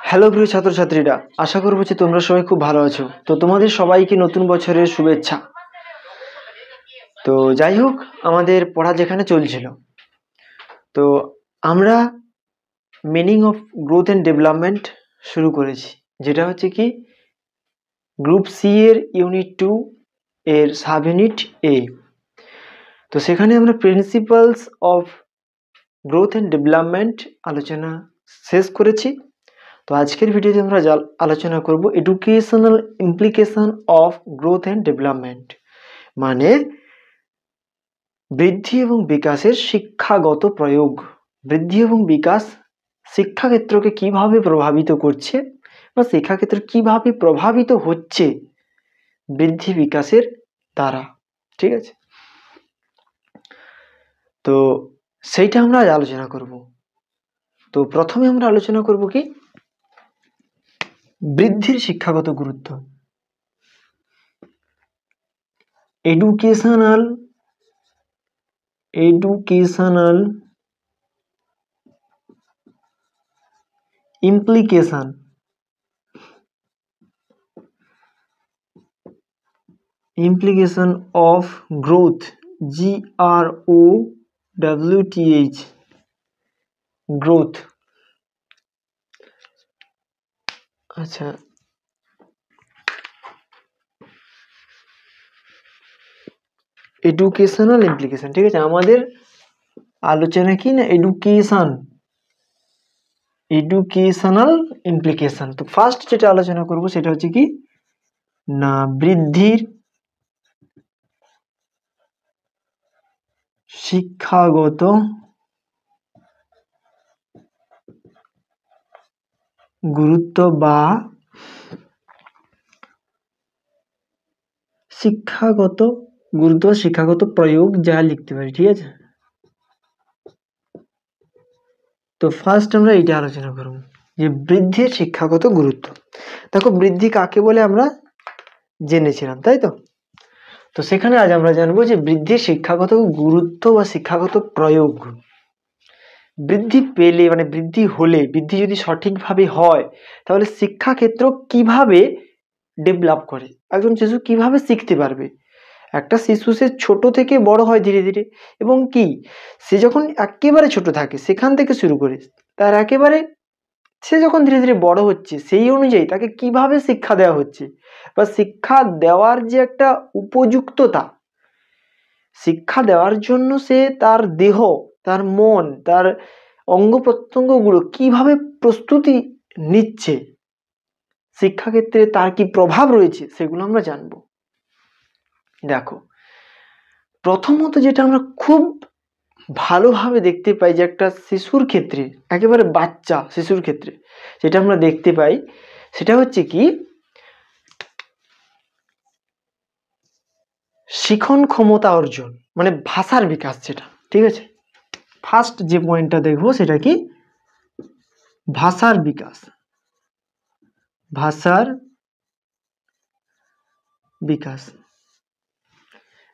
Hello প্রিয় ছাত্রছাত্রীরা, আশা করব যে তোমরা সবাই খুব ভালো আছো। তো তোমাদের সবাইকে নতুন বছরের শুভেচ্ছা। তো যাই হোক, আমাদের পড়া যেখানে চলছিল, তো আমরা meaning of growth and development শুরু করেছি, যেটা হচ্ছে কি গ্রুপ সি এর ইউনিট 2 এর সাব ইউনিট এ। তো সেখানে আমরা principles of growth and development আলোচনা শেষ করেছি। তো আজকের ভিডিওতে আমরা আলোচনা করব educational implication of growth and development, মানে বৃদ্ধি এবং বিকাশের শিক্ষাগত প্রয়োগ। বৃদ্ধি এবং বিকাশ শিক্ষাক্ষেত্রকে কিভাবে প্রভাবিত করছে বা শিক্ষাক্ষেত্র কিভাবে প্রভাবিত হচ্ছে বৃদ্ধি বিকাশের দ্বারা। ঠিক আছে, তো সেইটা আমরা আজ আলোচনা করব। তো প্রথমে আমরা আলোচনা করব কি বৃদ্ধির শিক্ষাগত গুরুত্ব। Educational implication of growth, GROWTH, growth। আচ্ছা, এডুকেশনাল ইমপ্লিকেশন, ঠিক আছে, আমাদের আলোচনা কি না এডুকেশনাল ইমপ্লিকেশন। তো ফার্স্ট যেটা আলোচনা করব সেটা হচ্ছে কি না বৃদ্ধির শিক্ষাগত গুরুত্ব বা শিক্ষাগত প্রয়োগ, যা লিখতে পারি। ঠিক আছে, তো ফার্স্ট আমরা এইটা আলোচনা করব যে বৃদ্ধির শিক্ষাগত গুরুত্ব। দেখো, বৃদ্ধি কাকে বলে আমরা জেনেছিলাম, তাই তো? তো সেখানে আজ আমরা জানবো যে বৃদ্ধির শিক্ষাগত গুরুত্ব বা শিক্ষাগত প্রয়োগ। বৃদ্ধি পেলে মানে বৃদ্ধি হলে, বৃদ্ধি যদি সঠিকভাবে হয়, তাহলে শিক্ষাক্ষেত্র কিভাবে ডেভেলপ করে, একজন শিশু কিভাবে শিখতে পারবে। একটা শিশু সে ছোট থেকে বড় হয় ধীরে ধীরে, এবং কি সে যখন একেবারে ছোট থাকে সেখান থেকে শুরু করে তার একেবারে সে যখন ধীরে ধীরে বড় হচ্ছে, সেই অনুযায়ী তাকে কিভাবে শিক্ষা দেওয়া হচ্ছে বা শিক্ষা দেওয়ার যে একটা উপযুক্ততা, শিক্ষা দেওয়ার জন্য সে তার দেহ, তার মন, তার অঙ্গ প্রত্যঙ্গগুলো কিভাবে প্রস্তুতি নিচ্ছে, শিক্ষাক্ষেত্রে তার কি প্রভাব রয়েছে, সেগুলো আমরা জানবো। দেখো, প্রথমত যেটা আমরা খুব ভালোভাবে দেখতে পাই যে একটা শিশুর ক্ষেত্রে, একেবারে বাচ্চা শিশুর ক্ষেত্রে যেটা আমরা দেখতে পাই সেটা হচ্ছে কি শিখন ক্ষমতা অর্জন, মানে ভাষার বিকাশ। যেটা, ঠিক আছে, ফার্স্ট যে পয়েন্টটা দেখবো সেটা কি ভাষার বিকাশ।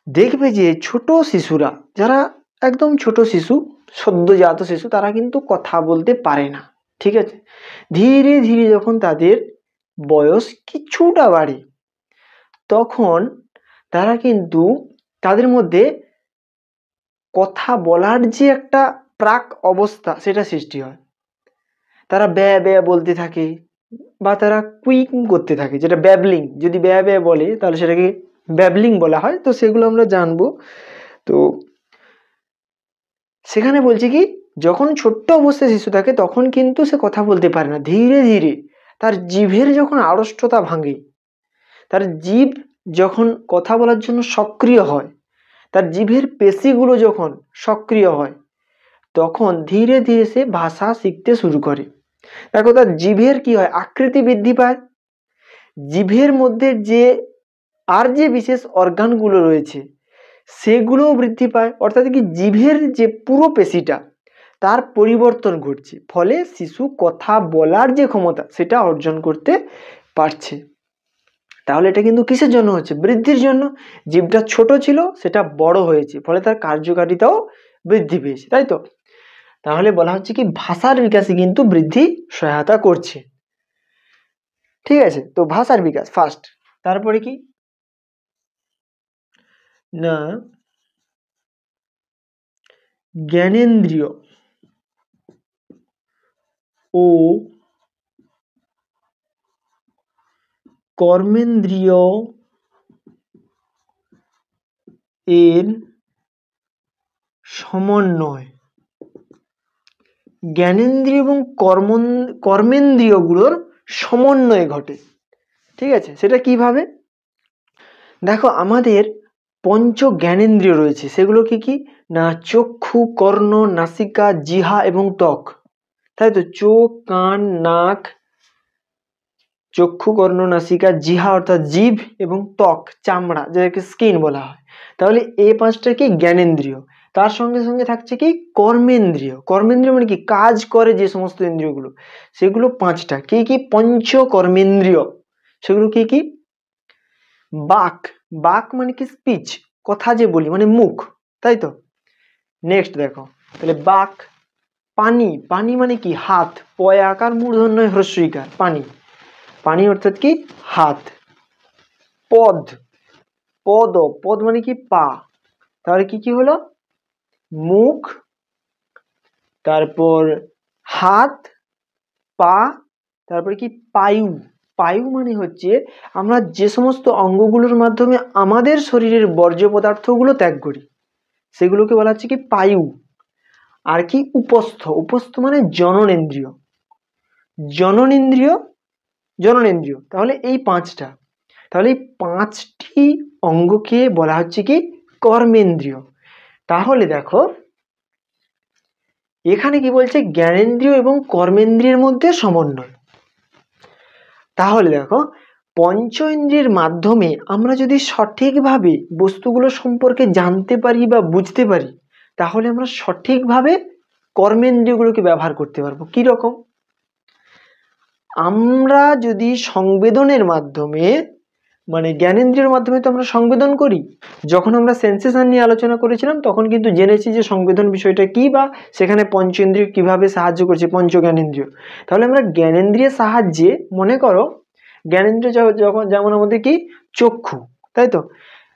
দেখবে যে ছোট শিশুরা, যারা একদম ছোট শিশু, সদ্যজাত শিশু, তারা কিন্তু কথা বলতে পারে না। ঠিক আছে, ধীরে ধীরে যখন তাদের বয়স কিছুটা বাড়ে, তখন তারা কিন্তু তাদের মধ্যে কথা বলার যে একটা প্রাক অবস্থা সেটা সৃষ্টি হয়। তারা ব্যয় ব্যয় বলতে থাকে বা তারা কুইকিং করতে থাকে, যেটা ব্যাবলিং। যদি ব্যয় ব্যয় বলে তাহলে সেটাকে ব্যাবলিং বলা হয়। তো সেগুলো আমরা জানবো। তো সেখানে বলছি কি যখন ছোট্ট অবস্থায় শিশু থাকে তখন কিন্তু সে কথা বলতে পারে না। ধীরে ধীরে তার জিভের যখন আড়ষ্টতা ভাঙে, তার জিভ যখন কথা বলার জন্য সক্রিয় হয়, তার জিভের পেশিগুলো যখন সক্রিয় হয়, তখন ধীরে ধীরে সে ভাষা শিখতে শুরু করে। দেখো, তার জিভের কি হয়, আকৃতি বৃদ্ধি পায়। জিভের মধ্যে যে বিশেষ অর্গানগুলো রয়েছে সেগুলোও বৃদ্ধি পায়, অর্থাৎ কি জিভের যে পুরো পেশিটা তার পরিবর্তন ঘটছে, ফলে শিশু কথা বলার যে ক্ষমতা সেটা অর্জন করতে পারছে। তাহলে এটা কিন্তু কিসের জন্য হচ্ছে, বৃদ্ধির জন্য। জীবটা ছোট ছিল, সেটা বড় হয়েছে, ফলে তার কার্যকারিতাও বৃদ্ধি পেয়েছে, তাই তো? তাহলে বলা হচ্ছে কি ভাষার বিকাশে কিন্তু বৃদ্ধি সহায়তা করছে। ঠিক আছে, তো ভাষার বিকাশ ফার্স্ট। তারপরে কি না জ্ঞানেন্দ্রিয় ও কর্মেন্দ্রিয় এর সমন্বয়, জ্ঞানেন্দ্রিয় এবং কর্মেন্দ্রিয়গুলোর সমন্বয় ঘটে। ঠিক আছে, সেটা কিভাবে? দেখো আমাদের পঞ্চ জ্ঞানেন্দ্রিয় রয়েছে, সেগুলো কি কি না চক্ষু, কর্ণ, নাসিকা, জিহ্বা এবং ত্বক। তাই তো, চোখ, কান, নাক, চক্ষু, কর্ণ, নাসিকা, জিহ্বা অর্থাৎ জিভ এবং ত্বক চামড়া, যেটাকে স্কিন বলা হয়। তাহলে এই পাঁচটা কি জ্ঞানেন্দ্রিয়। তার সঙ্গে সঙ্গে থাকছে কি কর্মেন্দ্রিয়। কর্মেন্দ্রিয় মানে কি কাজ করে যে সমস্ত ইন্দ্রিয়গুলো, সেগুলো পাঁচটা। কি কি পঞ্চ কর্মেন্দ্রিয়, সেগুলো কি কি বাক, বাক মানে কি স্পিচ, কথা যে বলি মানে মুখ, তাই তো। নেক্সট দেখো, তাহলে বাক। পানি, পানি মানে কি হাত, পয় আকার মূর্ধন্য হ্রস্বইকার, পানি, পানি অর্থাৎ কি হাত। পদ, পদ, পদ মানে কি পা, তাহলে কি কি হলো মুখ, তারপর হাত, পা, তারপরে কি পায়ু। পায়ু মানে হচ্ছে আমরা যে সমস্ত অঙ্গগুলোর মাধ্যমে আমাদের শরীরের বর্জ্য পদার্থগুলো ত্যাগ করি, সেগুলোকে বলা হচ্ছে কি পায়ু। আর কি উপস্থ, উপস্থ মানে জননেন্দ্রিয়, জননেন্দ্রিয়, জননেন্দ্রিয়। তাহলে এই পাঁচটা, তাহলে এই পাঁচটি অঙ্গকে বলা হচ্ছে কি কর্মেন্দ্রিয়। তাহলে দেখো এখানে কি বলছে জ্ঞানেন্দ্রিয় এবং কর্মেন্দ্রিয়ের মধ্যে সমন্বয়। তাহলে দেখো পঞ্চ ইন্দ্রিয়ের মাধ্যমে আমরা যদি সঠিকভাবে বস্তুগুলো সম্পর্কে জানতে পারি বা বুঝতে পারি, তাহলে আমরা সঠিকভাবে কর্মেন্দ্রিয়গুলোকে ব্যবহার করতে পারবো। কি রকম? আমরা যদি সংবেদনের মাধ্যমে, মানে জ্ঞানেন্দ্রিয়ের মাধ্যমে তো আমরা সংবেদন করি। যখন আমরা সেন্সেশন নিয়ে আলোচনা করেছিলাম তখন কিন্তু জেনেছি যে সংবেদন বিষয়টা কি, বা সেখানে পঞ্চেন্দ্রিয় কিভাবে সাহায্য করছে, পঞ্চ জ্ঞানেন্দ্রিয়। তাহলে আমরা জ্ঞানেন্দ্রিয়ের সাহায্যে, মনে করো জ্ঞানেন্দ্রিয় যখন যেমন আমাদের কি চক্ষু, তাই তো।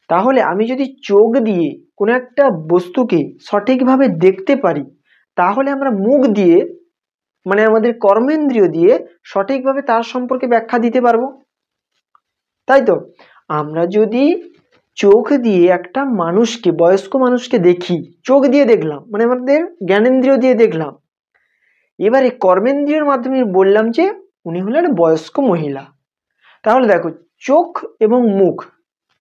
তাহলে আমি যদি চোখ দিয়ে কোনো একটা বস্তুকে সঠিকভাবে দেখতে পারি, তাহলে আমরা মুখ দিয়ে মানে আমাদের কর্মেন্দ্রিয় দিয়ে সঠিকভাবে তার সম্পর্কে ব্যাখ্যা দিতে পারবো, তাই তো। আমরা যদি চোখ দিয়ে একটা মানুষকে, বয়স্ক মানুষকে দেখি, চোখ দিয়ে দেখলাম মানে আমাদের জ্ঞানেন্দ্রিয় দিয়ে দেখলাম, এবারে কর্মেন্দ্রিয়ের মাধ্যমে বললাম যে উনি হলেন বয়স্ক মহিলা। তাহলে দেখো চোখ এবং মুখ,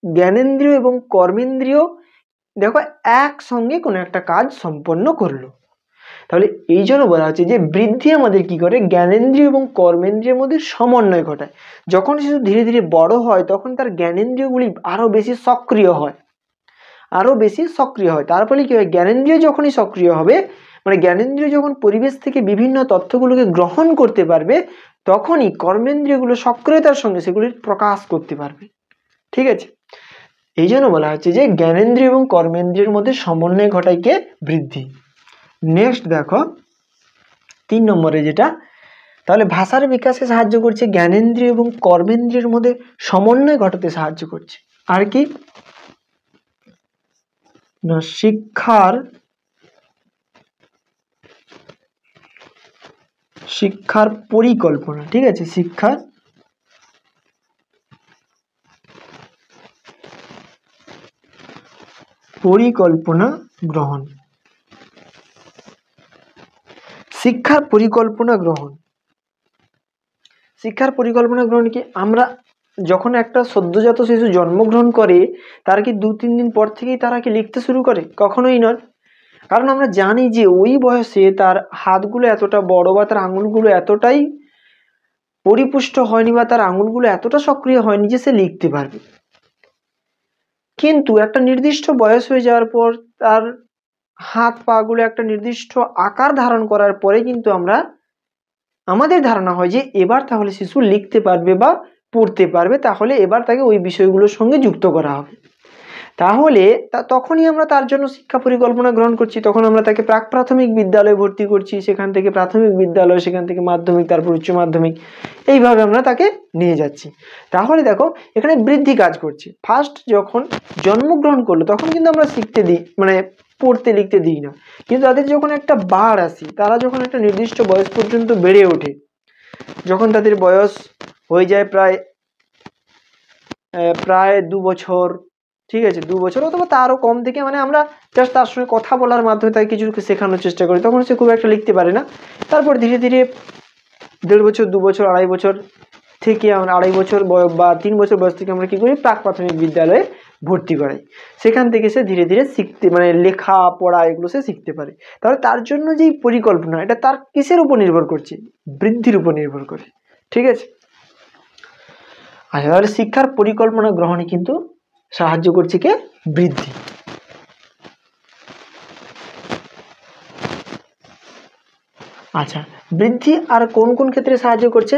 জ্ঞানেন্দ্রিয় এবং কর্মেন্দ্রিয় দেখো একসঙ্গে কোনো একটা কাজ সম্পন্ন করলো। তাহলে এই জন্য বলা হচ্ছে যে বৃদ্ধি আমাদের কি করে জ্ঞানেন্দ্রিয় এবং কর্মেন্দ্রিয়ের মধ্যে সমন্বয় ঘটায়। যখন শিশু ধীরে ধীরে বড় হয় তখন তার জ্ঞানেন্দ্রিয়গুলি আরো বেশি সক্রিয় হয়, আরো বেশি সক্রিয় হয়। তার ফলে কি হয়, জ্ঞানেন্দ্রিয় যখনই সক্রিয় হবে, মানে জ্ঞানেন্দ্রিয় যখন পরিবেশ থেকে বিভিন্ন তথ্যগুলোকে গ্রহণ করতে পারবে, তখনই কর্মেন্দ্রিয়গুলো সক্রিয়তার সঙ্গে সেগুলির প্রকাশ করতে পারবে। ঠিক আছে, এই জন্য বলা হচ্ছে যে জ্ঞানেন্দ্রিয় এবং কর্মেন্দ্রিয়ের মধ্যে সমন্বয় ঘটায় কে বৃদ্ধি। নেক্সট দেখো 3 নম্বরে যেটা, তাহলে ভাষার বিকাশে সাহায্য করছে, জ্ঞানেন্দ্রিয় এবং কর্মেন্দ্রিয়ের মধ্যে সমন্বয় ঘটাতে সাহায্য করছে। আর কি না শিক্ষার পরিকল্পনা। ঠিক আছে, শিক্ষার পরিকল্পনা গ্রহণ, শিক্ষার পরিকল্পনা গ্রহণ। শিক্ষার পরিকল্পনা গ্রহণ কি, আমরা যখন একটা সদ্যজাত শিশু জন্মগ্রহণ করে তার কি 2-3 দিন পর থেকেই তারা কি লিখতে শুরু করে? কখনোই নয়। কারণ আমরা জানি যে ওই বয়সে তার হাতগুলো এতটা বড় বা তার আঙুলগুলো এতটাই পরিপুষ্ট হয়নি বা তার আঙুলগুলো এতটা সক্রিয় হয়নি যে সে লিখতে পারবে। কিন্তু একটা নির্দিষ্ট বয়স হয়ে যাওয়ার পর তার হাত পা গুলো একটা নির্দিষ্ট আকার ধারণ করার পরে কিন্তু আমাদের ধারণা হয় যে এবার তাহলে শিশু লিখতে পারবে বা পড়তে পারবে, তাহলে এবার তাকে ওই বিষয়গুলোর সঙ্গে যুক্ত করা হবে। তাহলে তখনই আমরা তার জন্য শিক্ষা পরিকল্পনা গ্রহণ করছি। তখন আমরা তাকে প্রাক প্রাথমিক বিদ্যালয়ে ভর্তি করছি, সেখান থেকে প্রাথমিক বিদ্যালয়, সেখান থেকে মাধ্যমিক, তারপর উচ্চ মাধ্যমিক, এইভাবে আমরা তাকে নিয়ে যাচ্ছি। তাহলে দেখো এখানে বৃদ্ধি কাজ করছে। ফার্স্ট যখন জন্মগ্রহণ করলো তখন কিন্তু আমরা শিখতে দিই, মানে পড়তে লিখতে দিই না, কিন্তু তাদের যখন একটা বাড় আসি, তারা যখন একটা নির্দিষ্ট বয়স পর্যন্ত বেড়ে ওঠে, যখন তাদের বয়স হয়ে যায় প্রায় 2 বছর, ঠিক আছে, 2 বছর অথবা তারও কম থেকে, মানে আমরা জাস্ট তার সঙ্গে কথা বলার মাধ্যমে তাকে কিছু শেখানোর চেষ্টা করি, তখন সে খুব একটা লিখতে পারে না। তারপর ধীরে ধীরে 1.5 বছর, 2 বছর, 2.5 বছর থেকে আমরা 2.5 বছর বা 3 বছর বয়স থেকে আমরা কি করি, প্রাক প্রাথমিক বিদ্যালয়ে ভর্তি করাই। সেখান থেকে সে ধীরে ধীরে শিখতে, মানে লেখা পড়া এগুলো সে শিখতে পারে। তাহলে তার জন্য যেই পরিকল্পনা, এটা তার কিসের উপর নির্ভর করছে, বৃদ্ধির উপর নির্ভর করে, ঠিক আছে। আচ্ছা, তাহলে শিক্ষার পরিকল্পনা গ্রহণে কিন্তু সাহায্য করছে কে, বৃদ্ধি। আচ্ছা, বৃদ্ধি আর কোন কোন ক্ষেত্রে সাহায্য করছে?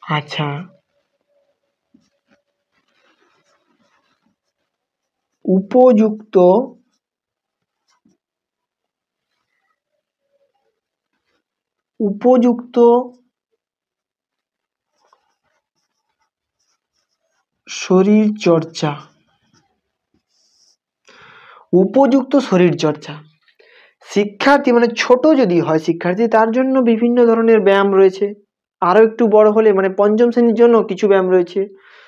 আচ্ছা, উপযুক্ত শরীর চর্চা, উপযুক্ত শরীর চর্চা। শিক্ষার্থী মানে ছোট যদি হয় শিক্ষার্থী, তার জন্য বিভিন্ন ধরনের ব্যায়াম রয়েছে। আরো একটু বড় হলে, মানে পঞ্চম শ্রেণীর জন্য কিছু ব্যায়াম রয়েছে,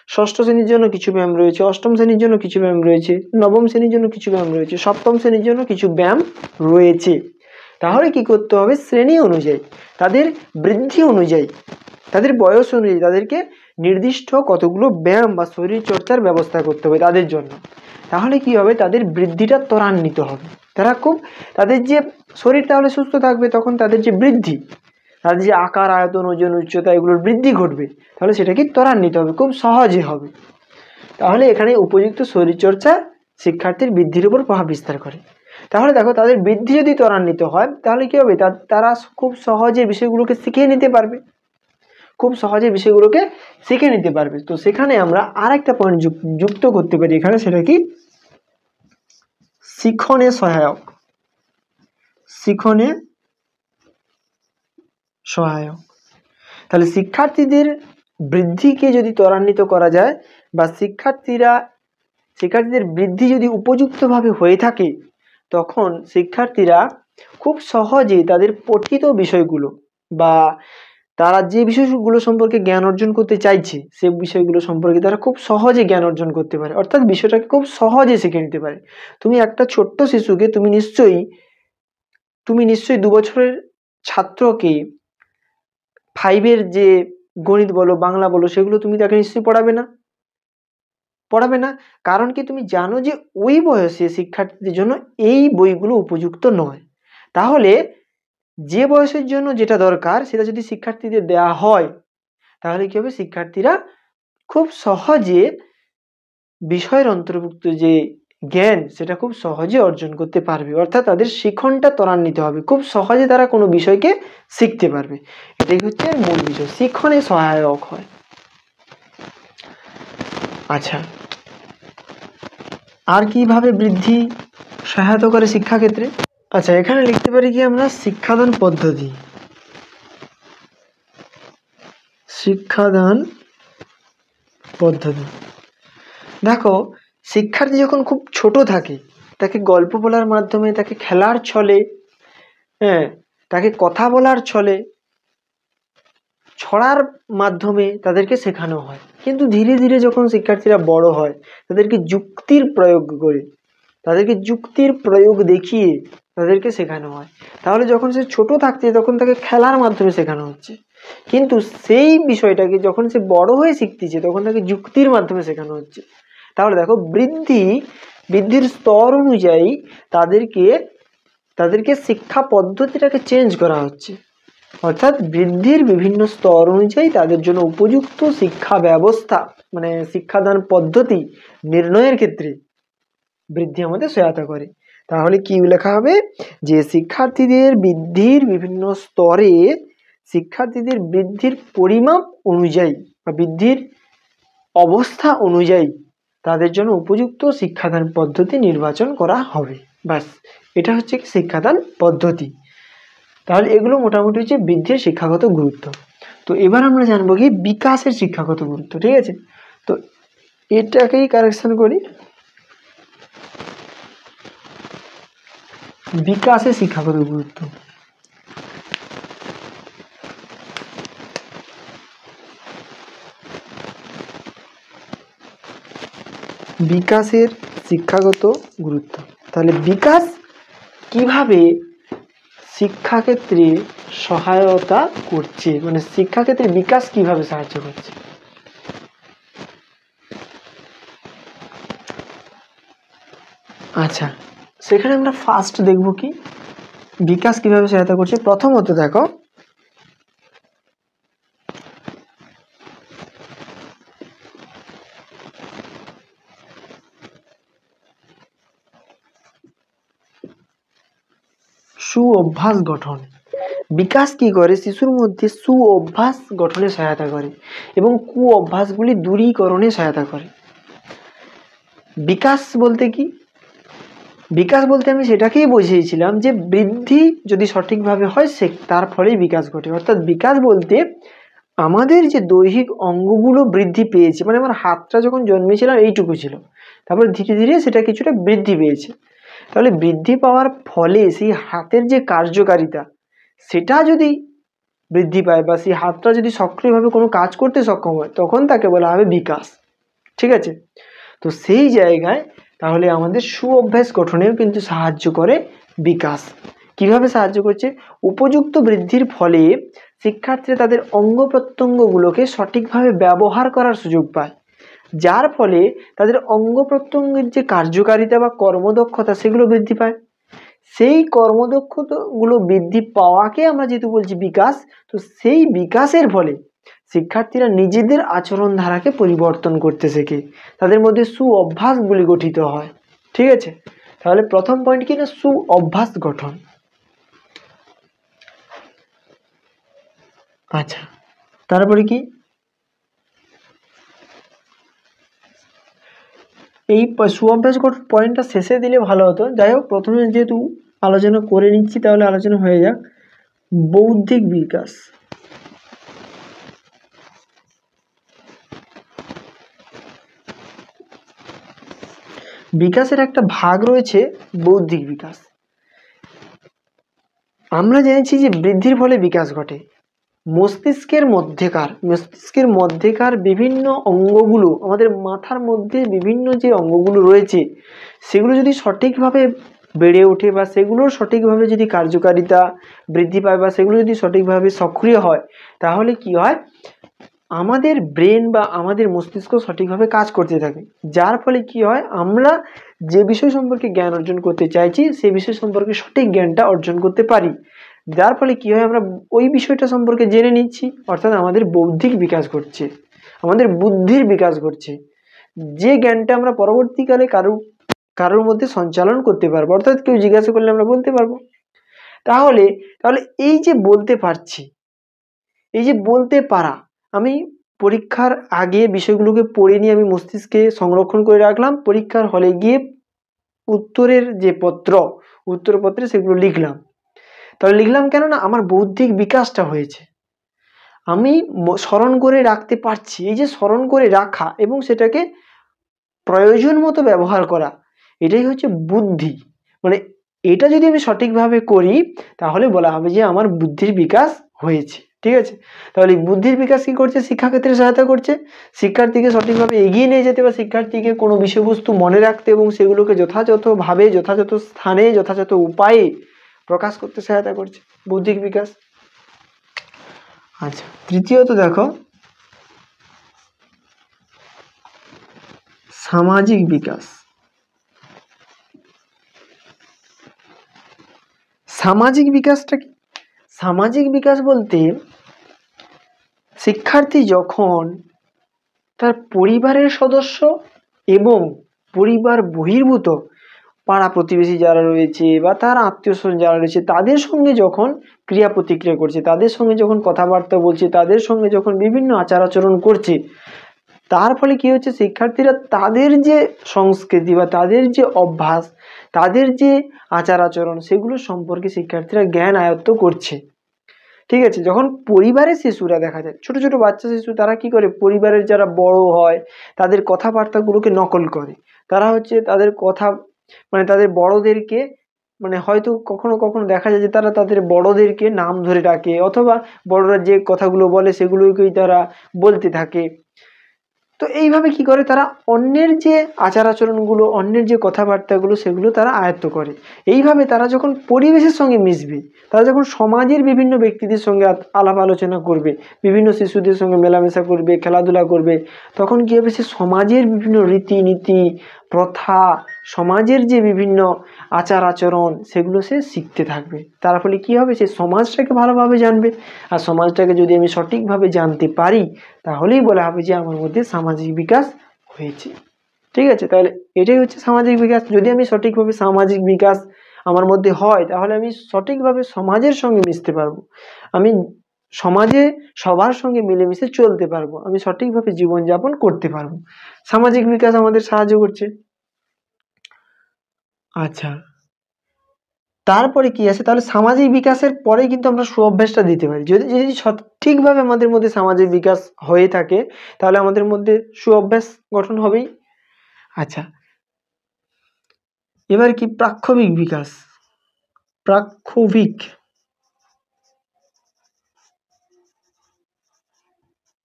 ষষ্ঠ শ্রেণীর জন্য কিছু ব্যায়াম রয়েছে, অষ্টম শ্রেণীর জন্য কিছু ব্যায়াম রয়েছে, নবম শ্রেণীর জন্য কিছু ব্যায়াম রয়েছে, সপ্তম শ্রেণীর জন্য কিছু ব্যায়াম রয়েছে। তাহলে কি করতে হবে, শ্রেণী অনুযায়ী, তাদের বৃদ্ধি অনুযায়ী, তাদের বয়স অনুযায়ী তাদেরকে নির্দিষ্ট কতগুলো ব্যায়াম বা শরীর চর্চার ব্যবস্থা করতে হবে তাদের জন্য। তাহলে কি হবে, তাদের বৃদ্ধিটা ত্বরান্বিত হবে। তাদের যে শরীর তাহলে সুস্থ থাকবে, তখন তাদের যে বৃদ্ধি, তাদের যে আকার, আয়তন, ওজন, উচ্চতা, এগুলোর বৃদ্ধি ঘটবে, তাহলে সেটা কি ত্বরান্বিত হবে, খুব সহজে হবে। তাহলে এখানে উপযুক্ত শরীরচর্চা শিক্ষার্থীর বৃদ্ধির উপর প্রভাব বিস্তার করে। তাহলে দেখো, তাদের বৃদ্ধি যদি ত্বরান্বিত হয়, তাহলে কি হবে, তারা খুব সহজে বিষয়গুলোকে শিখে নিতে পারবে, খুব সহজে বিষয়গুলোকে শিখে নিতে পারবে। তো সেখানে আমরা আর একটা পয়েন্ট যুক্ত করতে পারি এখানে, সেটা কি, শিখনে সহায়ক। শিখনে সহায়ক। তাহলে শিক্ষার্থীদের বৃদ্ধিকে যদি ত্বরান্বিত করা যায়, বা শিক্ষার্থীদের বৃদ্ধি যদি উপযুক্তভাবে হয়ে থাকে, তখন শিক্ষার্থীরা খুব সহজে তাদের পঠিত বিষয়গুলো বা তারা যে বিষয়গুলো সম্পর্কে জ্ঞান অর্জন করতে চাইছে, সে বিষয়গুলো সম্পর্কে তারা খুব সহজে জ্ঞান অর্জন করতে পারে, অর্থাৎ বিষয়টাকে খুব সহজে শিখে নিতে পারে। তুমি একটা ছোট্ট শিশুকে তুমি নিশ্চয়ই 2 বছরের ছাত্রকে 5-এর যে গণিত বলো, বাংলা বলো, সেগুলো তুমি তাকে নিশ্চয়ই পড়াবে না। কারণ কি, তুমি জানো যে ওই বয়সে শিক্ষার্থীদের জন্য এই বইগুলো উপযুক্ত নয়। তাহলে যে বয়সের জন্য যেটা দরকার, সেটা যদি শিক্ষার্থীদের দেয়া হয়, তাহলে কি হবে, শিক্ষার্থীরা খুব সহজে বিষয়ের অন্তর্ভুক্ত যে জ্ঞান, সেটা খুব সহজে অর্জন করতে পারবে, অর্থাৎ তাদের শিখনটা ত্বরান্বিত হবে, খুব সহজে তারা কোনো বিষয়কে শিখতে পারবে। এটাই হচ্ছে মূল বিষয়, শিখনে সহায়ক হয়। আচ্ছা, আর কিভাবে বৃদ্ধি সহায়তা করে শিক্ষাক্ষেত্রে? আচ্ছা, এখানে লিখতে পারি কি আমরা, শিক্ষাদান পদ্ধতি। শিক্ষাদান পদ্ধতি। দেখো, শিক্ষার্থী যখন খুব ছোট থাকে, তাকে গল্প বলার মাধ্যমে, তাকে খেলার ছলে, তাকে কথা বলার ছলে, ছড়ার মাধ্যমে তাদেরকে শেখানো হয়। কিন্তু ধীরে ধীরে যখন শিক্ষার্থীরা বড় হয়, তাদেরকে যুক্তির প্রয়োগ দেখিয়ে তাদেরকে শেখানো হয়। তাহলে যখন সে ছোট থাকছে, তখন তাকে খেলার মাধ্যমে শেখানো হচ্ছে, কিন্তু সেই বিষয়টাকে যখন সে বড় হয়ে শিখতেছে, তখন তাকে যুক্তির মাধ্যমে শেখানো হচ্ছে। তাহলে দেখো, বৃদ্ধির স্তর অনুযায়ী তাদেরকে শিক্ষা পদ্ধতিটাকে চেঞ্জ করা হচ্ছে, অর্থাৎ বৃদ্ধির বিভিন্ন স্তর অনুযায়ী তাদের জন্য উপযুক্ত শিক্ষা ব্যবস্থা, মানে শিক্ষাদান পদ্ধতি নির্ণয়ের ক্ষেত্রে বৃদ্ধি আমাদের সহায়তা করে। তাহলে কি লেখা হবে, যে শিক্ষার্থীদের বৃদ্ধির বিভিন্ন স্তরে শিক্ষার্থীদের বৃদ্ধির পরিমাপ অনুযায়ী বা বৃদ্ধির অবস্থা অনুযায়ী তাদের জন্য উপযুক্ত শিক্ষাদান পদ্ধতি নির্বাচন করা হবে। ব্যাস, এটা হচ্ছে কি শিক্ষাদান পদ্ধতি। তাহলে এগুলো মোটামুটি হচ্ছে বৃদ্ধির শিক্ষাগত গুরুত্ব। তো এবার আমরা জানবো কি বিকাশের শিক্ষাগত গুরুত্ব। ঠিক আছে, তো এটাকেই কারেকশন করি, বিকাশের শিক্ষাগত গুরুত্ব। বিকাশের শিক্ষাগত গুরুত্ব। তাহলে বিকাশ কিভাবে শিক্ষাক্ষেত্রে সহায়তা করছে, মানে শিক্ষাক্ষেত্রে বিকাশ কিভাবে সাহায্য করছে। আচ্ছা, সেখানে আমরা ফার্স্ট দেখব কি বিকাশ কিভাবে সহায়তা করছে। প্রথমত দেখো, সুঅভ্যাস গঠন। বিকাশ কি করে, শিশুর মধ্যে সুঅভ্যাস গঠনে সহায়তা করে এবং কুঅভ্যাসগুলি দূরীকরণে সহায়তা করে। বিকাশ বলতে কি, বিকাশ বলতে আমি সেটাকেই বুঝিয়েছিলাম যে বৃদ্ধি যদি সঠিকভাবে হয় সে তার ফলেই বিকাশ ঘটে। অর্থাৎ বিকাশ বলতে আমাদের যে দৈহিক অঙ্গগুলো বৃদ্ধি পেয়েছে, মানে আমার হাতটা যখন জন্মেছিলাম এইটুকু ছিল, তারপর ধীরে ধীরে সেটা কিছুটা বৃদ্ধি পেয়েছে। তাহলে বৃদ্ধি পাওয়ার ফলে সেই হাতের যে কার্যকারিতা সেটা যদি বৃদ্ধি পায় বা সেই হাতটা যদি সক্রিয়ভাবে কোনো কাজ করতে সক্ষম হয় তখন তাকে বলা হবে বিকাশ। ঠিক আছে, তো সেই জায়গায় তাহলে আমাদের সুঅভ্যাস গঠনেও কিন্তু সাহায্য করে বিকাশ। কিভাবে সাহায্য করছে, উপযুক্ত বৃদ্ধির ফলে শিক্ষার্থীরা তাদের অঙ্গ প্রত্যঙ্গগুলোকে সঠিকভাবে ব্যবহার করার সুযোগ পায়, যার ফলে তাদের অঙ্গ প্রত্যঙ্গের যে কার্যকারিতা বা কর্মদক্ষতা সেগুলো বৃদ্ধি পায়। সেই কর্মদক্ষতাগুলো বৃদ্ধি পাওয়াকে আমরা যেহেতু বলছি বিকাশ, তো সেই বিকাশের ফলে শিক্ষার্থীরা নিজেদের আচরণ ধারাকে পরিবর্তন করতে শেখে, তাদের মধ্যে সুঅভ্যাসগুলি গঠিত হয়। ঠিক আছে, তাহলে প্রথম পয়েন্ট কি না, সুঅভ্যাস গঠন। আচ্ছা, তারপরে কি, এই সুঅভ্যাস গঠন পয়েন্টটা শেষে দিলে ভালো হতো। যাই হোক, প্রথমে যেহেতু আলোচনা করে নিচ্ছি তাহলে আলোচনা হয়ে যাক। বৌদ্ধিক বিকাশ। বিকাশের একটা ভাগ রয়েছে বৌদ্ধিক বিকাশ। আমরা জেনেছি যে বৃদ্ধির ফলে বিকাশ ঘটে। মস্তিষ্কের মধ্যেকার বিভিন্ন অঙ্গগুলো, আমাদের মাথার মধ্যে বিভিন্ন যে অঙ্গগুলো রয়েছে সেগুলো যদি সঠিকভাবে বেড়ে ওঠে বা সেগুলোর সঠিকভাবে যদি কার্যকারিতা বৃদ্ধি পায় বা সেগুলো যদি সঠিকভাবে সক্রিয় হয় তাহলে কি হয়, আমাদের ব্রেন বা আমাদের মস্তিষ্ক সঠিকভাবে কাজ করতে থাকে, যার ফলে কি হয়, আমরা যে বিষয় সম্পর্কে জ্ঞান অর্জন করতে চাইছি সেই বিষয় সম্পর্কে সঠিক জ্ঞানটা অর্জন করতে পারি, যার ফলে কি হয়, আমরা ওই বিষয়টা সম্পর্কে জেনে নিচ্ছি, অর্থাৎ আমাদের বৌদ্ধিক বিকাশ ঘটছে, আমাদের বুদ্ধির বিকাশ ঘটছে, যে জ্ঞানটা আমরা পরবর্তীকালে কারোর মধ্যে সঞ্চালন করতে পারবো, অর্থাৎ কেউ জিজ্ঞাসা করলে আমরা বলতে পারবো। তাহলে এই যে বলতে পারছি, এই যে বলতে পারা, আমি পরীক্ষার আগে বিষয়গুলোকে পড়ে নিয়ে আমি মস্তিষ্কে সংরক্ষণ করে রাখলাম, পরীক্ষার হলে গিয়ে উত্তরের যে উত্তরপত্রে সেগুলো লিখলাম। তাহলে লিখলাম কেন না, আমার বৌদ্ধিক বিকাশটা হয়েছে, আমি স্মরণ করে রাখতে পারছি। এই যে স্মরণ করে রাখা এবং সেটাকে প্রয়োজন মতো ব্যবহার করা, এটাই হচ্ছে বুদ্ধি। মানে এটা যদি আমি সঠিকভাবে করি তাহলে বলা হবে যে আমার বুদ্ধির বিকাশ হয়েছে। ঠিক আছে, তাহলে বুদ্ধির বিকাশ কি করছে, শিক্ষাক্ষেত্রে সহায়তা করছে, শিক্ষার্থীকে সঠিকভাবে এগিয়ে নিয়ে যেতে বা শিক্ষার্থীকে কোনো বিষয়বস্তু মনে রাখতে এবং সেগুলোকে যথাযথভাবে যথাযথ স্থানে যথাযথ উপায়ে প্রকাশ করতে সহায়তা করছে, বৌদ্ধিক বিকাশ। আচ্ছা, তৃতীয়ত দেখো সামাজিক বিকাশ। সামাজিক বিকাশটা কি, সামাজিক বিকাশ বলতে শিক্ষার্থী যখন তার পরিবারের সদস্য এবং পরিবার বহির্ভূত পাড়া প্রতিবেশী যারা রয়েছে বা তার আত্মীয় স্বজন যারা রয়েছে তাদের সঙ্গে যখন ক্রিয়া প্রতিক্রিয়া করছে, তাদের সঙ্গে যখন কথাবার্তা বলছে, তাদের সঙ্গে যখন বিভিন্ন আচার আচরণ করছে, তার ফলে কি হচ্ছে, শিক্ষার্থীরা তাদের যে সংস্কৃতি বা তাদের যে অভ্যাস, তাদের যে আচার আচরণ, সেগুলো সম্পর্কে শিক্ষার্থীরা জ্ঞান আয়ত্ত করছে। ঠিক আছে, যখন পরিবারের শিশুরা দেখা যায়, ছোট ছোট বাচ্চা শিশু, তারা কি করে, পরিবারের যারা বড় হয় তাদের কথাবার্তাগুলোকে নকল করে। তারা হচ্ছে তাদের কথা, মানে তাদের বড়দেরকে, মানে হয়তো কখনো কখনো দেখা যায় যে তারা তাদের বড়দেরকে নাম ধরে ডাকে, অথবা বড়রা যে কথাগুলো বলে সেগুলোকেই তারা বলতে থাকে। তো এইভাবে কি করে, তারা অন্যের যে আচার আচরণগুলো, অন্যের যে কথাবার্তাগুলো, সেগুলো তারা আয়ত্ত করে। এইভাবে তারা যখন পরিবেশের সঙ্গে মিশবে, তারা যখন সমাজের বিভিন্ন ব্যক্তিদের সঙ্গে আলাপ আলোচনা করবে, বিভিন্ন শিশুদের সঙ্গে মেলামেশা করবে, খেলাধুলা করবে, তখন কি হবে, সে সমাজের বিভিন্ন রীতিনীতি, প্রথা, সমাজের যে বিভিন্ন আচার আচরণ, সেগুলো সে শিখতে থাকবে। তার ফলে কি হবে, সে সমাজটাকে ভালোভাবে জানবে। আর সমাজটাকে যদি আমি সঠিকভাবে জানতে পারি, তাহলেই বলা হবে যে আমার মধ্যে সামাজিক বিকাশ হয়েছে। ঠিক আছে, তাহলে এটাই হচ্ছে সামাজিক বিকাশ। যদি আমি সঠিকভাবে সামাজিক বিকাশ আমার মধ্যে হয়, তাহলে আমি সঠিকভাবে সমাজের সঙ্গে মিশতে পারবো, আমি সমাজে সবার সঙ্গে মিলেমিশে চলতে পারবো, আমি সঠিকভাবে জীবনযাপন করতে পারবো। সামাজিক বিকাশ আমাদের সাহায্য করছে। আচ্ছা, তারপরে কি আছে, তাহলে সামাজিক বিকাশের পরে কিন্তু আমরা সুঅভ্যাসটা দিতে পারি। যদি যদি সঠিকভাবে আমাদের মধ্যে সামাজিক বিকাশ হয়ে থাকে, তাহলে আমাদের মধ্যে সুঅভ্যাস গঠন হবেই। আচ্ছা, এবার কি প্রাক্ষবিক বিকাশ। প্রাক্ষবিক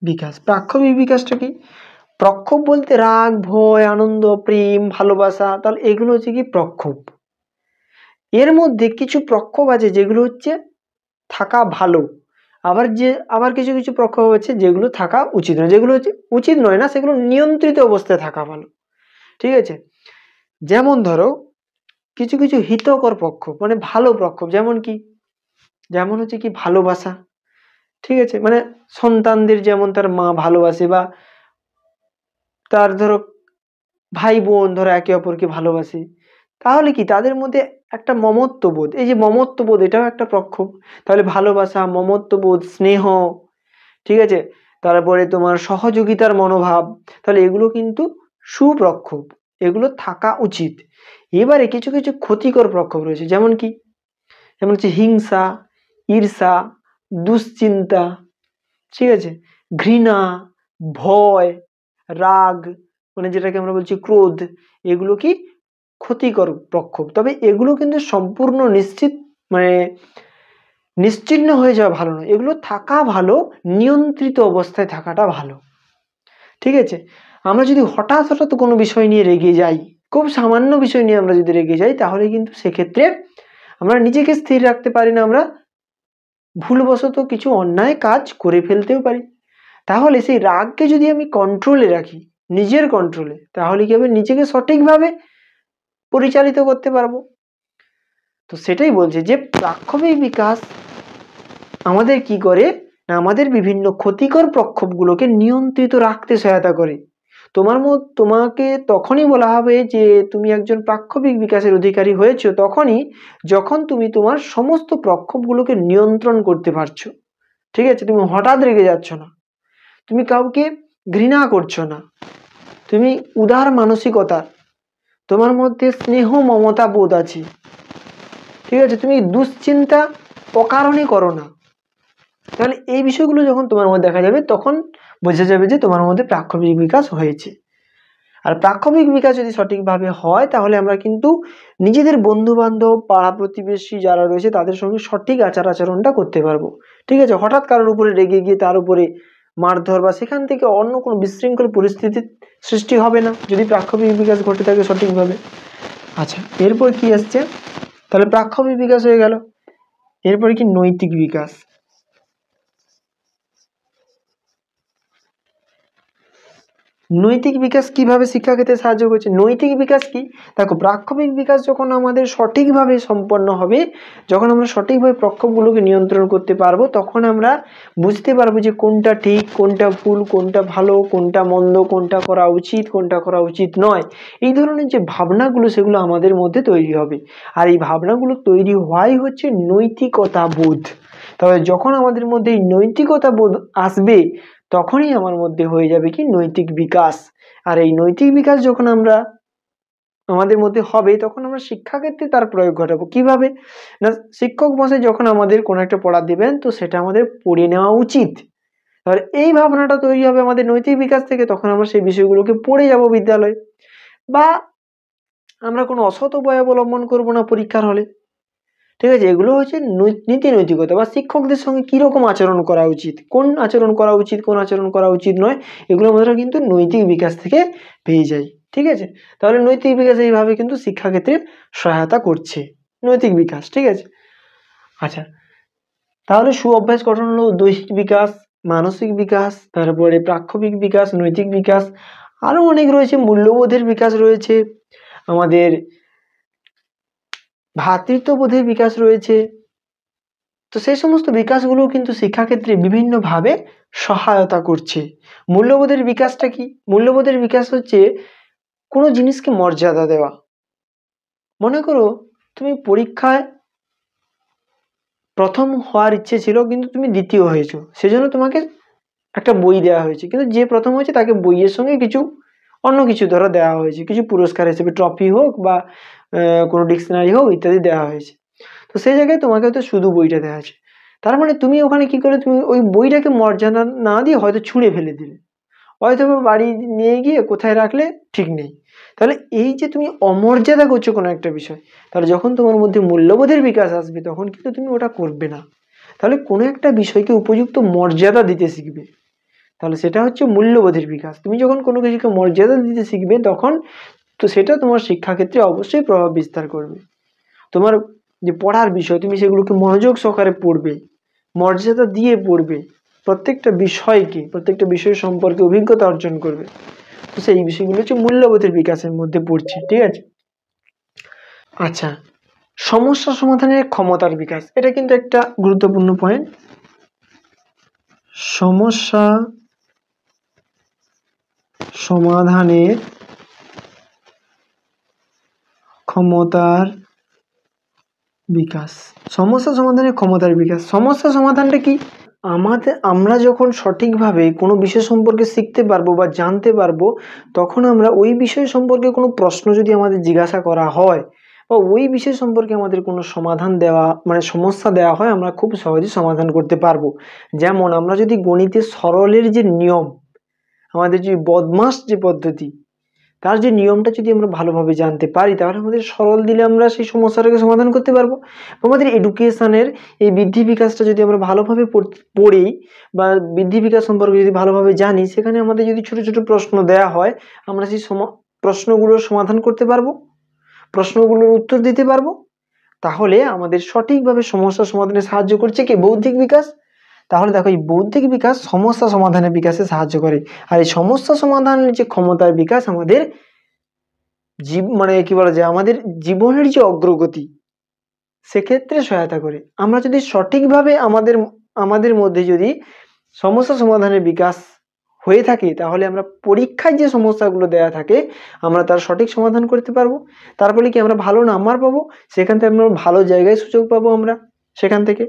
বিকাশ, প্রাক্ষবিক বিকাশটা কি? প্রক্ষোভ বলতে রাগ, ভয়, আনন্দ, প্রেম, ভালোবাসা, তাহলে এগুলো হচ্ছে কি প্রক্ষোভ। এর মধ্যে কিছু প্রক্ষোভ আছে যেগুলো হচ্ছে থাকা ভালো, আবার কিছু কিছু প্রক্ষোভ আছে যেগুলো থাকা উচিত নয়, যেগুলো হচ্ছে উচিত নয় না, সেগুলো নিয়ন্ত্রিত অবস্থায় থাকা ভালো। ঠিক আছে, যেমন ধরো কিছু কিছু হিতকর প্রক্ষোভ, মানে ভালো প্রক্ষোভ, যেমন হচ্ছে কি ভালোবাসা। ঠিক আছে, মানে সন্তানদের যেমন তার মা ভালোবাসে, বা তার ধরো ভাই বোন ধরো একে অপরকে ভালোবাসে, তাহলে কি তাদের মধ্যে একটা মমত্ববোধ, এই যে মমত্ববোধ, এটাও একটা প্রক্ষোভ। তাহলে ভালোবাসা, মমত্ববোধ, স্নেহ, ঠিক আছে, তারপরে তোমার সহযোগিতার মনোভাব, তাহলে এগুলো কিন্তু সুপ্রক্ষোভ, এগুলো থাকা উচিত। এবারে কিছু কিছু ক্ষতিকর প্রক্ষোভ রয়েছে, যেমন হচ্ছে হিংসা, ঈর্ষা, দুশ্চিন্তা, ঠিক আছে, ঘৃণা, ভয়, রাগ, মানে যেটাকে আমরা বলছি ক্রোধ, এগুলো কি ক্ষতিকর প্রক্ষোভ। তবে এগুলো কিন্তু সম্পূর্ণ নিশ্চিহ্ন হয়ে যাওয়া ভালো নয়, এগুলো থাকা ভালো, নিয়ন্ত্রিত অবস্থায় থাকাটা ভালো। ঠিক আছে, আমরা যদি হঠাৎ হঠাৎ কোনো বিষয় নিয়ে রেগে যাই, খুব সামান্য বিষয় নিয়ে আমরা যদি রেগে যাই, তাহলে কিন্তু সেক্ষেত্রে আমরা নিজেকে স্থির রাখতে পারি না, আমরা ভুলবশত কিছু অন্যায় কাজ করে ফেলতেও পারি। তাহলে সেই রাগকে যদি আমি কন্ট্রোলে রাখি, নিজের কন্ট্রোলে, তাহলে কি হবে, নিজেকে সঠিকভাবে পরিচালিত করতে পারবো। তো সেটাই বলছে যে প্রাক্ষবিক বিকাশ আমাদের কি করে না, আমাদের বিভিন্ন ক্ষতিকর প্রক্ষোভগুলোকে নিয়ন্ত্রিত রাখতে সহায়তা করে। তোমাকে তখনই বলা হবে যে তুমি একজন প্রাক্ষবিক বিকাশের অধিকারী হয়েছো, তখনই যখন তুমি তোমার সমস্ত প্রক্ষোভগুলোকে নিয়ন্ত্রণ করতে পারছো। ঠিক আছে, তুমি হঠাৎ রেগে যাচ্ছ না, তুমি কাউকে ঘৃণা করছো না, তুমি উদার মানসিকতা, তোমার মধ্যে স্নেহ মমতা বোধ আছে। ঠিক আছে, তুমি দুশ্চিন্তা অকারণে করো না। তাহলে এই বিষয়গুলো যখন তোমার মধ্যে দেখা যাবে, তখন বোঝা যাবে যে তোমার মধ্যে প্রাক্ষবিক বিকাশ হয়েছে। আর প্রাক্ষবিক বিকাশ যদি সঠিকভাবে হয়, তাহলে আমরা কিন্তু নিজেদের বন্ধু বান্ধব, পাড়া প্রতিবেশী যারা রয়েছে, তাদের সঙ্গে সঠিক আচার আচরণটা করতে পারবো। ঠিক আছে, হঠাৎ কারোর উপরে রেগে গিয়ে তার উপরে মারধর বা সেখান থেকে অন্য কোনো বিশৃঙ্খল পরিস্থিতির সৃষ্টি হবে না, যদি প্রাক্ষবিক বিকাশ ঘটে থাকে সঠিকভাবে। আচ্ছা, এরপর কি আসছে, তাহলে প্রাক্ষবিক বিকাশ হয়ে গেল। এরপরে কি নৈতিক বিকাশ। নৈতিক বিকাশ কিভাবে শিক্ষা ক্ষেত্রে সাহায্য করছে? নৈতিক বিকাশ কি, দেখো প্রাক্ষবিক বিকাশ যখন আমাদের সঠিকভাবে সম্পন্ন হবে, যখন আমরা সঠিকভাবে প্রক্ষোভগুলোকে নিয়ন্ত্রণ করতে পারবো, তখন আমরা বুঝতে পারবো যে কোনটা ঠিক, কোনটা ভুল, কোনটা ভালো, কোনটা মন্দ, কোনটা করা উচিত, কোনটা করা উচিত নয়। এই ধরনের যে ভাবনাগুলো, সেগুলো আমাদের মধ্যে তৈরি হবে। আর এই ভাবনাগুলো তৈরি হওয়াই হচ্ছে নৈতিকতা বোধ। তবে যখন আমাদের মধ্যে এই নৈতিকতা বোধ আসবে, তখনই আমার মধ্যে হয়ে যাবে কি নৈতিক বিকাশ। আর এই নৈতিক বিকাশ যখন আমাদের মধ্যে হবে, তখন আমরা শিক্ষাক্ষেত্রে তার প্রয়োগ ঘটাবো। কিভাবে না, শিক্ষক মশাই যখন আমাদের কোনো একটা পড়া দিবেন, তো সেটা আমাদের পড়ে নেওয়া উচিত। আর এই ভাবনাটা তৈরি হবে আমাদের নৈতিক বিকাশ থেকে, তখন আমরা সেই বিষয়গুলোকে পড়ে যাব বিদ্যালয়ে। বা আমরা কোনো অসৎ উপায় অবলম্বন করবো না পরীক্ষার হলে। ঠিক আছে, এগুলো হচ্ছে নীতি নৈতিকতা বা শিক্ষকদের সঙ্গে কিরকম আচরণ করা উচিত, কোন আচরণ করা উচিত, কোন আচরণ করা উচিত নয়, এগুলো আমরা কিন্তু নৈতিক বিকাশ থেকে পেয়ে যাই। ঠিক আছে, তাহলে নৈতিক বিকাশ এইভাবে কিন্তু শিক্ষাক্ষেত্রে সহায়তা করছে, নৈতিক বিকাশ। ঠিক আছে, আচ্ছা, তাহলে সুঅভ্যাস গঠন হলো দৈহিক বিকাশ, মানসিক বিকাশ, তারপরে প্রাক্ষবিক বিকাশ, নৈতিক বিকাশ, আরো অনেক রয়েছে, মূল্যবোধের বিকাশ রয়েছে, আমাদের ভ্রাতৃত্ববোধের বিকাশ রয়েছে। তো সেই সমস্ত বিকাশগুলো কিন্তু শিক্ষাক্ষেত্রে বিভিন্নভাবে সহায়তা করছে। মূল্যবোধের বিকাশটা কি? মূল্যবোধের বিকাশ হচ্ছে কোনো জিনিসকে মর্যাদা দেওয়া। মনে করো তুমি পরীক্ষায় প্রথম হওয়ার ইচ্ছে ছিল, কিন্তু তুমি দ্বিতীয় হয়েছো, সেজন্য তোমাকে একটা বই দেওয়া হয়েছে, কিন্তু যে প্রথম হয়েছে তাকে বইয়ের সঙ্গে কিছু অন্য কিছু ধরো দেওয়া হয়েছে, কিছু পুরস্কার হিসেবে ট্রফি হোক বা কোনো ডিকশনারি হোক ইত্যাদি দেওয়া হয়েছে। তো সেই জায়গায় তোমাকে হয়তো শুধু বইটা দেওয়া আছে, তার মানে তুমি ওখানে কি করে, তুমি ওই বইটাকে মর্যাদা না দিয়ে হয়তো ছুঁড়ে ফেলে দিলে, হয়তো বাড়ি নিয়ে গিয়ে কোথায় রাখলে ঠিক নেই। তাহলে এই যে তুমি অমর্যাদা করছো কোনো একটা বিষয়, তাহলে যখন তোমার মধ্যে মূল্যবোধের বিকাশ আসবে, তখন কিন্তু তুমি ওটা করবে না। তাহলে কোনো একটা বিষয়কে উপযুক্ত মর্যাদা দিতে শিখবে, তাহলে সেটা হচ্ছে মূল্যবোধের বিকাশ। তুমি যখন কোনো কিছুকে মর্যাদা দিতে শিখবে, তখন তো সেটা তোমার শিক্ষাক্ষেত্রে অবশ্যই প্রভাব বিস্তার করবে। তোমার যে পড়ার বিষয়, তুমি সেগুলোকে মনোযোগ সহকারে পড়বে, মর্যাদা দিয়ে পড়বে, প্রত্যেকটা বিষয় সম্পর্কে অভিজ্ঞতা অর্জন করবে। তো সেই বিষয়গুলো হচ্ছে মূল্যবোধের বিকাশের মধ্যে পড়ছে। ঠিক আছে, আচ্ছা, সমস্যা সমাধানের ক্ষমতার বিকাশ, এটা কিন্তু একটা গুরুত্বপূর্ণ পয়েন্ট। সমস্যা সমাধানের ক্ষমতার বিকাশ। সমস্যা সমাধানের ক্ষমতার বিকাশ, সমস্যা সমাধানটা কি? আমরা যখন সঠিকভাবে কোনো বিষয় সম্পর্কে শিখতে পারবো বা জানতে পারবো, তখন আমরা ওই বিষয় সম্পর্কে কোনো প্রশ্ন যদি আমাদের জিজ্ঞাসা করা হয়, বা ওই বিষয় সম্পর্কে আমাদের কোনো সমাধান দেওয়া মানে সমস্যা দেওয়া হয়, আমরা খুব সহজে সমাধান করতে পারবো। যেমন আমরা যদি গণিতের সরলের যে নিয়ম, আমাদের যে বদমাস যে পদ্ধতি, তার যে নিয়মটা যদি আমরা ভালোভাবে জানতে পারি, তাহলে আমাদের সরল দিলে আমরা সেই সমস্যাটাকে সমাধান করতে পারবো। আমাদের এডুকেশনের এই বৃদ্ধি বিকাশটা যদি আমরা ভালোভাবে পড়ি বা বৃদ্ধি বিকাশ সম্পর্কে যদি ভালোভাবে জানি, সেখানে আমাদের যদি ছোট ছোট প্রশ্ন দেওয়া হয়, আমরা সেই প্রশ্নগুলোর সমাধান করতে পারবো, প্রশ্নগুলোর উত্তর দিতে পারবো। তাহলে আমাদের সঠিকভাবে সমস্যা সমাধানে সাহায্য করছে কি? বৌদ্ধিক বিকাশ। তাহলে দেখো, এই বৌদ্ধিক বিকাশ সমস্যা সমাধানের বিকাশে সাহায্য করে, আর এই সমস্যা সমাধানের যে ক্ষমতার বিকাশ আমাদের মানে কি বলা যায়, আমাদের জীবনের যে অগ্রগতি সেক্ষেত্রে সহায়তা করে। আমরা যদি সঠিকভাবে আমাদের মধ্যে যদি সমস্যা সমাধানের বিকাশ হয়ে থাকে, তাহলে আমরা পরীক্ষায় যে সমস্যাগুলো দেওয়া থাকে আমরা তার সঠিক সমাধান করতে পারবো। তার ফলে কি আমরা ভালো নাম্বার পাবো, সেখান থেকে আমরা ভালো জায়গায় সুযোগ পাবো আমরা সেখান থেকে।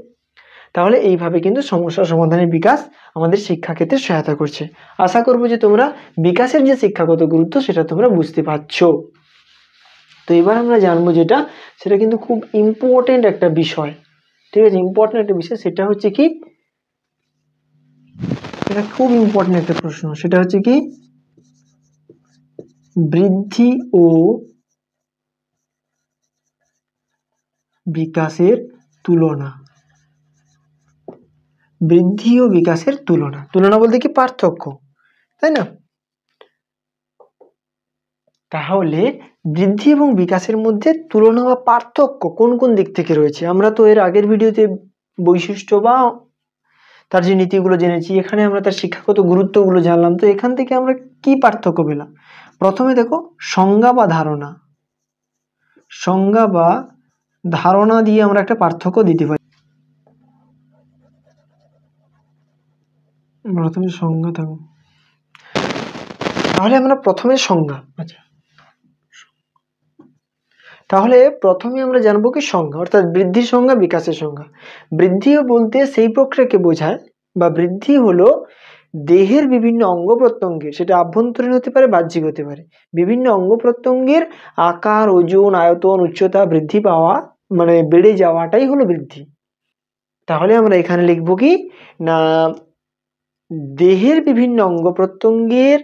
তাহলে এইভাবে কিন্তু সমস্যা সমাধানের বিকাশ আমাদের শিক্ষাক্ষেত্রে সহায়তা করছে। আশা করবো যে তোমরা বিকাশের যে শিক্ষাগত গুরুত্ব সেটা তোমরা বুঝতে পারছো। তো এবার আমরা জানবো যেটা, সেটা কিন্তু খুব ইম্পর্টেন্ট একটা বিষয়। ঠিক আছে, ইম্পর্টেন্ট একটা বিষয়, সেটা হচ্ছে কি, এটা খুব ইম্পর্টেন্ট একটা প্রশ্ন, সেটা হচ্ছে কি বৃদ্ধি ও বিকাশের তুলনা। বৃদ্ধি ও বিকাশের তুলনা, তুলনা বলতে কি পার্থক্য, তাই না? তাহলে বৃদ্ধি এবং বিকাশের মধ্যে তুলনা বা পার্থক্য কোন কোন দিক থেকে রয়েছে, আমরা তো এর আগের ভিডিওতে বৈশিষ্ট্য বা তার যে নীতিগুলো জেনেছি, এখানে আমরা তার শিক্ষাগত গুরুত্বগুলো জানলাম। তো এখান থেকে আমরা কি পার্থক্য পেলাম? প্রথমে দেখো, সংজ্ঞা বা ধারণা। সংজ্ঞা বা ধারণা দিয়ে আমরা একটা পার্থক্য দিতে পারি। প্রথমে সংজ্ঞা থাকো, তাহলে আমরা প্রথমে সংজ্ঞা। আচ্ছা, তাহলে প্রথমে আমরা জানবো কি সংজ্ঞা, অর্থাৎ বৃদ্ধির সংজ্ঞা, বিকাশের সংজ্ঞা। বৃদ্ধি বলতে সেই প্রক্রিয়াকে বোঝায়, বা বৃদ্ধি হলো দেহের বিভিন্ন অঙ্গ প্রত্যঙ্গের, সেটা আভ্যন্তরীণ হতে পারে বাহ্যিক হতে পারে, বিভিন্ন অঙ্গ প্রত্যঙ্গের আকার, ওজন, আয়তন, উচ্চতা বৃদ্ধি পাওয়া মানে বেড়ে যাওয়াটাই হলো বৃদ্ধি। তাহলে আমরা এখানে লিখব কি না, দেহের বিভিন্ন অঙ্গ প্রত্যঙ্গের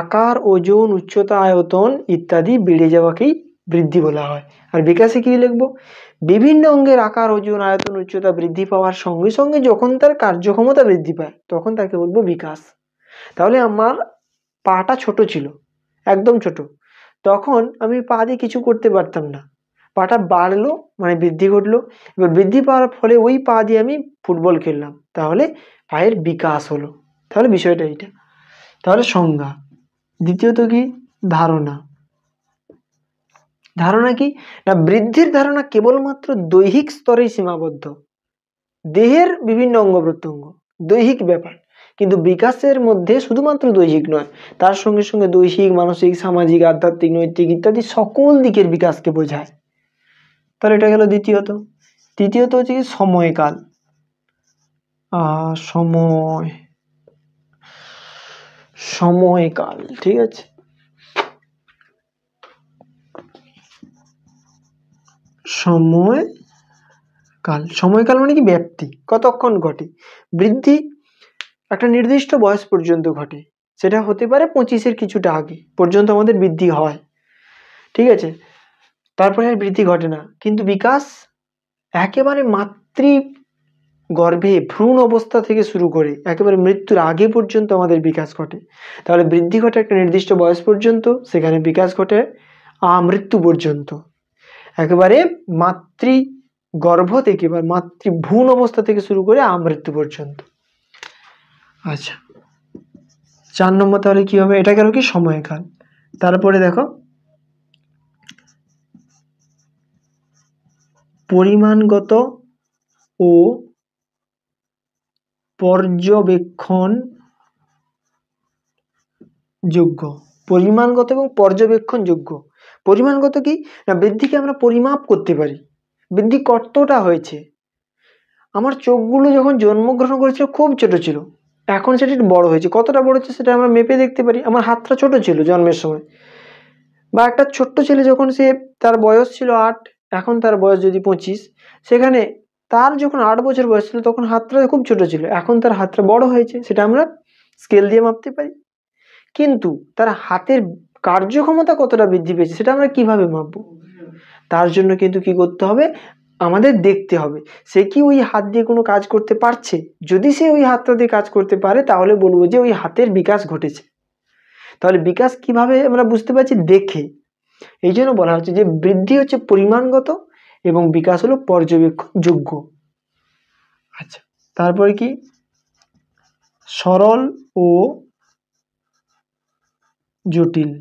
আকার, ওজন, উচ্চতা, আয়তন ইত্যাদি বেড়ে যাওয়াকেই বৃদ্ধি বলা হয়। আর বিকাশে কি লিখব, বিভিন্ন অঙ্গের আকার, ওজন, আয়তন, উচ্চতা বৃদ্ধি পাওয়ার সঙ্গে সঙ্গে যখন তার কার্যক্ষমতা বৃদ্ধি পায় তখন তাকে বলবো বিকাশ। তাহলে আমার পাটা ছোট ছিল, একদম ছোট, তখন আমি পা দিয়ে কিছু করতে পারতাম না, পাটা বাড়লো মানে বৃদ্ধি ঘটলো, এবার বৃদ্ধি পাওয়ার ফলে ওই পা দিয়ে আমি ফুটবল খেললাম, তাহলে পায়ের বিকাশ হলো। তাহলে বিষয়টা এইটা। তাহলে সংজ্ঞা। দ্বিতীয়ত কি, ধারণা। ধারণা কি না, বৃদ্ধির ধারণা কেবলমাত্র দৈহিক স্তরেই সীমাবদ্ধ। দেহের বিভিন্ন অঙ্গ প্রত্যঙ্গ দৈহিক ব্যাপার, কিন্তু বিকাশের মধ্যে শুধুমাত্র দৈহিক নয়, তার সঙ্গে সঙ্গে দৈহিক, মানসিক, সামাজিক, আধ্যাত্মিক, নৈতিক ইত্যাদি সকল দিকের বিকাশকে বোঝায়। তাহলে এটা গেল দ্বিতীয়ত। তৃতীয়ত হচ্ছে কি সময়কাল। সময়কাল, ঠিক আছে। সময়কাল মানে কি ব্যাপ্তি, কতক্ষণ ঘটে। বৃদ্ধি একটা নির্দিষ্ট বয়স পর্যন্ত ঘটে, সেটা হতে পারে 25-এর কিছুটা আগে পর্যন্ত আমাদের বৃদ্ধি হয়, ঠিক আছে, তারপরে আর বৃদ্ধি ঘটে না। কিন্তু বিকাশ একেবারে মাতৃ গর্ভে ভ্রূণ অবস্থা থেকে শুরু করে একেবারে মৃত্যুর আগে পর্যন্ত আমাদের বিকাশ ঘটে। তাহলে বৃদ্ধি ঘটে একটা নির্দিষ্ট বয়স পর্যন্ত, সেখানে বিকাশ ঘটে আমৃত্যু পর্যন্ত, একেবারে মাতৃ গর্ভ থেকে বা মাতৃভ্রূণ অবস্থা থেকে শুরু করে আমৃত্যু পর্যন্ত। আচ্ছা, 4 নম্বর তাহলে কি হবে, এটা গেল কি সময়কাল। তারপরে দেখো পরিমাণগত ও পর্যবেক্ষণ যোগ্য। পরিমাণগত এবং পর্যবেক্ষণ যোগ্য। পরিমাণগত কি না, বৃদ্ধিকে আমরা পরিমাপ করতে পারি, বৃদ্ধি কতটা হয়েছে। আমার চোখগুলো যখন জন্মগ্রহণ করেছিল খুব ছোট ছিল, এখন সেটা একটু বড় হয়েছে, কতটা বড় হচ্ছে সেটা আমরা মেপে দেখতে পারি। আমার হাতটা ছোট ছিল জন্মের সময়, বা একটা ছোট্ট ছেলে যখন তার বয়স ছিল 8, এখন তার বয়স যদি 25, সেখানে তার যখন 8 বছর বয়স ছিল তখন হাতটা খুব ছোট ছিল, এখন তার হাতটা বড় হয়েছে, সেটা আমরা স্কেল দিয়ে মাপতে পারি। কিন্তু তার হাতের কার্যক্ষমতা কতটা বৃদ্ধি পেয়েছে সেটা আমরা কিভাবে মাপবো? তার জন্য কিন্তু কি করতে হবে, আমাদের দেখতে হবে সে কি ওই হাত দিয়ে কোনো কাজ করতে পারছে। যদি সে ওই হাতটা দিয়ে কাজ করতে পারে তাহলে বলবো যে ওই হাতের বিকাশ ঘটেছে। তাহলে বিকাশ কিভাবে আমরা বুঝতে পারছি, দেখে। এই জন্য বলা হচ্ছে যে বৃদ্ধি হচ্ছে পরিমাণগত এবং বিকাশ হলো পর্যবেক্ষণযোগ্য। আচ্ছা, তারপরে কি সরল ও জটিল।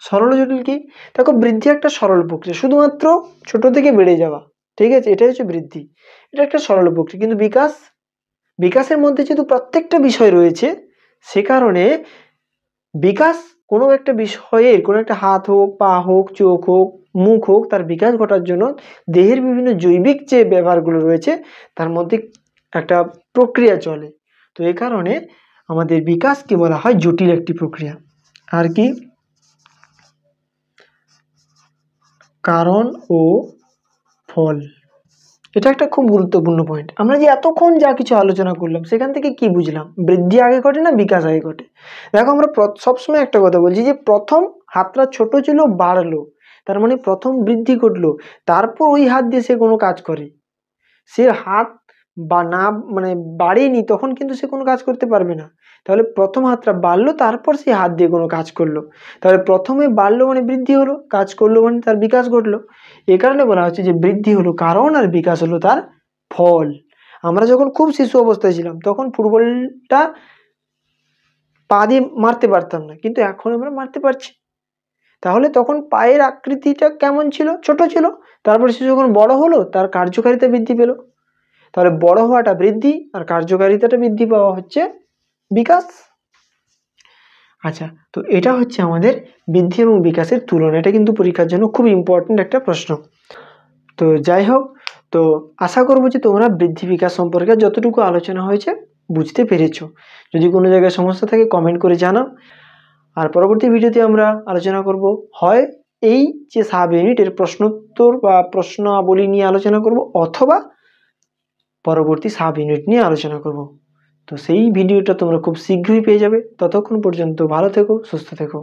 সরল ও জটিল কি, দেখো বৃদ্ধি একটা সরল প্রক্রিয়া, শুধুমাত্র ছোট থেকে বেড়ে যাওয়া, ঠিক আছে, এটাই হচ্ছে বৃদ্ধি, এটা একটা সরল প্রক্রিয়া। কিন্তু বিকাশের মধ্যে যেহেতু প্রত্যেকটা বিষয় রয়েছে, সে কারণে বিকাশ কোনো একটা বিষয়ের, কোনো একটা হাত হোক, পা হোক, চোখ হোক, মুখ হোক, তার বিকাশ ঘটার জন্য দেহের বিভিন্ন জৈবিক যে ব্যবহারগুলো রয়েছে তার মধ্যে একটা প্রক্রিয়া চলে। তো এই কারণে আমাদের বিকাশকে বলা হয় জটিল একটি প্রক্রিয়া। আর কি, কারণ ও ফল, এটা একটা খুব গুরুত্বপূর্ণ পয়েন্ট। আমরা যে এতক্ষণ যা কিছু আলোচনা করলাম সেখান থেকে কি বুঝলাম, বৃদ্ধি আগে ঘটে না বিকাশ আগে ঘটে? দেখো আমরা সবসময় একটা কথা বলছি যে প্রথম হাতটা ছোট ছিল, বাড়লো, তার মানে প্রথম বৃদ্ধি ঘটলো, তারপর ওই হাত দিয়ে সে কোনো কাজ করে। সে হাত বা না মানে বাড়েনি তখন কিন্তু সে কোনো কাজ করতে পারবে না। তাহলে প্রথম হাতটা বাড়লো, তারপর সে হাত দিয়ে কোনো কাজ করলো, তাহলে প্রথমে বাড়লো মানে বৃদ্ধি হলো, কাজ করলো মানে তার বিকাশ ঘটলো। এ কারণে বলা হচ্ছে যে বৃদ্ধি হলো কারণ আর বিকাশ হলো তার ফল। আমরা যখন খুব শিশু অবস্থায় ছিলাম তখন ফুটবলটা পা দিয়ে মারতে পারতাম না, কিন্তু এখন আমরা মারতে পারছি। তাহলে তখন পায়ের আকৃতিটা কেমন ছিল, ছোট ছিল, তারপর সে যখন বড় হলো তার কার্যকারিতা বৃদ্ধি পেল। তাহলে বড় হওয়াটা বৃদ্ধি আর কার্যকারিতাটা বৃদ্ধি পাওয়া হচ্ছে বিকাশ। আচ্ছা, তো এটা হচ্ছে আমাদের বৃদ্ধি এবং বিকাশের তুলনা। এটা কিন্তু পরীক্ষার জন্য খুব ইম্পর্টেন্ট একটা প্রশ্ন। তো যাই হোক, তো আশা করবো যে তোমরা বৃদ্ধি বিকাশ সম্পর্কে যতটুকু আলোচনা হয়েছে বুঝতে পেরেছো। যদি কোনো জায়গায় সমস্যা থাকে কমেন্ট করে জানাও। আর পরবর্তী ভিডিওতে আমরা আলোচনা করব হয় এই যে সাব ইউনিটের প্রশ্নোত্তর বা প্রশ্নাবলী নিয়ে আলোচনা করব, অথবা পরবর্তী সাব ইউনিট নিয়ে আলোচনা করব। তো সেই ভিডিওটা তোমরা খুব শীঘ্রই পেয়ে যাবে। ততক্ষণ পর্যন্ত ভালো থেকো, সুস্থ থেকো।